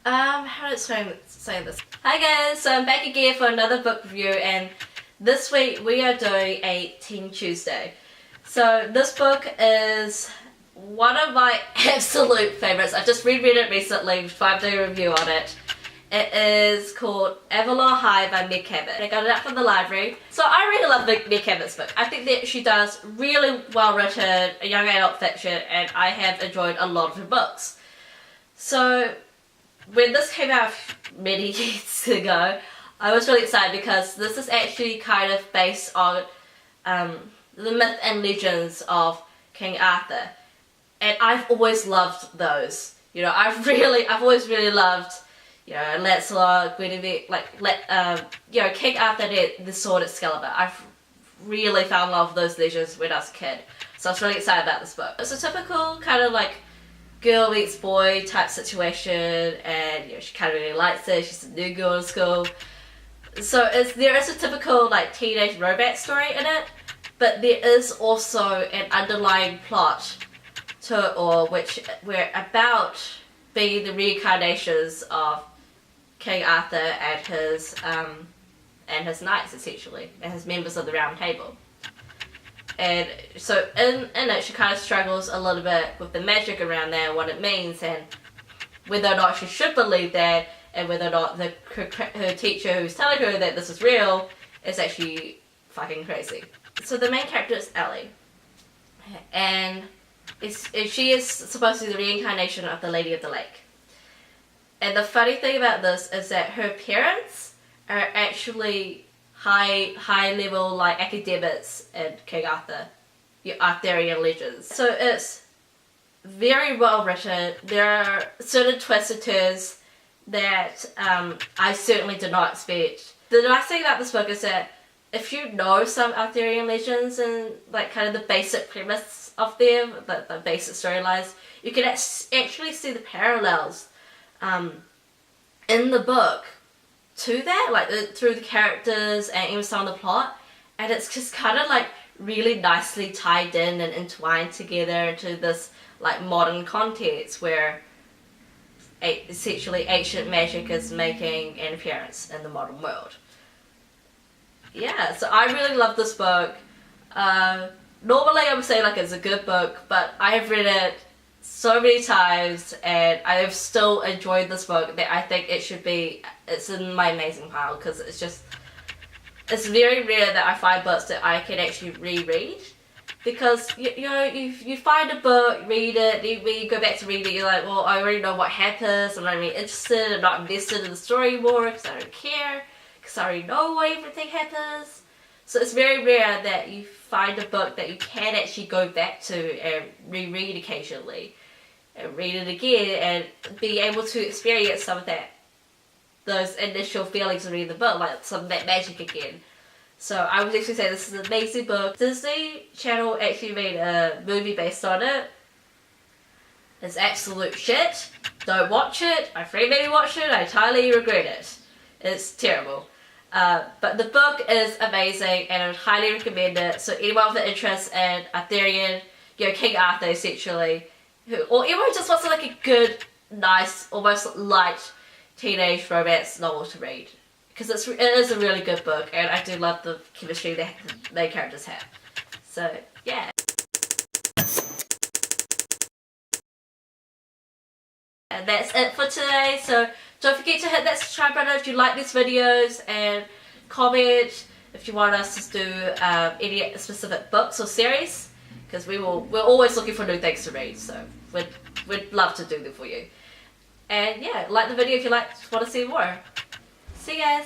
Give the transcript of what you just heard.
How to say this? Hi guys, so I'm back again for another book review, and this week we are doing a Teen Tuesday. So this book is one of my absolute favourites. I just reread it recently, 5-day review on it. It is called Avalon by Meg Cabot. I got it out from the library. So I really love Meg Cabot's book. I think that she does really well written young adult fiction, and I have enjoyed a lot of her books. So when this came out many years ago, I was really excited because this is actually kind of based on the myth and legends of King Arthur. And I've always loved those. You know, I've always really loved, you know, Lancelot, Guinevere, King Arthur, the sword Excalibur. I've really found love with those legends when I was a kid. So I was really excited about this book. It's a typical kind of like girl meets boy type situation, and you know, she kind of really likes it. She's a new girl in school. So there is a typical like teenage romance story in it, but there is also an underlying plot to it all, we're about being the reincarnations of King Arthur and his knights, essentially, and his members of the Round Table. And so in it, she kind of struggles a little bit with the magic around that and what it means, and whether or not she should believe that, and whether or not her teacher who's telling her that this is real is actually fucking crazy. So the main character is Ellie, and she is supposed to be the reincarnation of the Lady of the Lake. And the funny thing about this is that her parents are actually high level like academics in King Arthur, Arthurian legends. So it's very well written. There are certain twists and turns that I certainly did not expect. The nice thing about this book is that if you know some Arthurian legends and like kind of the basic premise of them, the basic storylines, you can actually see the parallels in the book to that, like through the characters and even some of the plot, and it's just kind of like really nicely tied in and entwined together into this like modern context where essentially ancient magic is making an appearance in the modern world. Yeah, so I really love this book. Normally I would say like it's a good book, but I have read it so many times and I have still enjoyed this book that I think it's in my amazing pile, because it's very rare that I find books that I can actually reread, because you find a book, read it, when you go back to read it, you're like, well, I already know what happens, I'm not really interested, I'm not invested in the story more because I don't care, because I already know why everything happens. So it's very rare that you find a book that you can actually go back to and reread occasionally, and read it again and be able to experience some of those initial feelings of reading the book, like some of that magic again. So I would actually say this is an amazing book. Disney Channel actually made a movie based on it. It's absolute shit. Don't watch it. My friend made me watch it. I entirely regret it. It's terrible. But the book is amazing and I would highly recommend it. So anyone with an interest in Arthurian, King Arthur essentially, or anyone who just wants like a good, nice, almost light teenage romance novel to read. Because it is a really good book, and I do love the chemistry that the main characters have. So yeah. And that's it for today. So don't forget to hit that subscribe button if you like these videos, and comment if you want us to do any specific books or series, because we're always looking for new things to read, so we'd love to do them for you. And yeah, like the video if you want to see more. See you guys!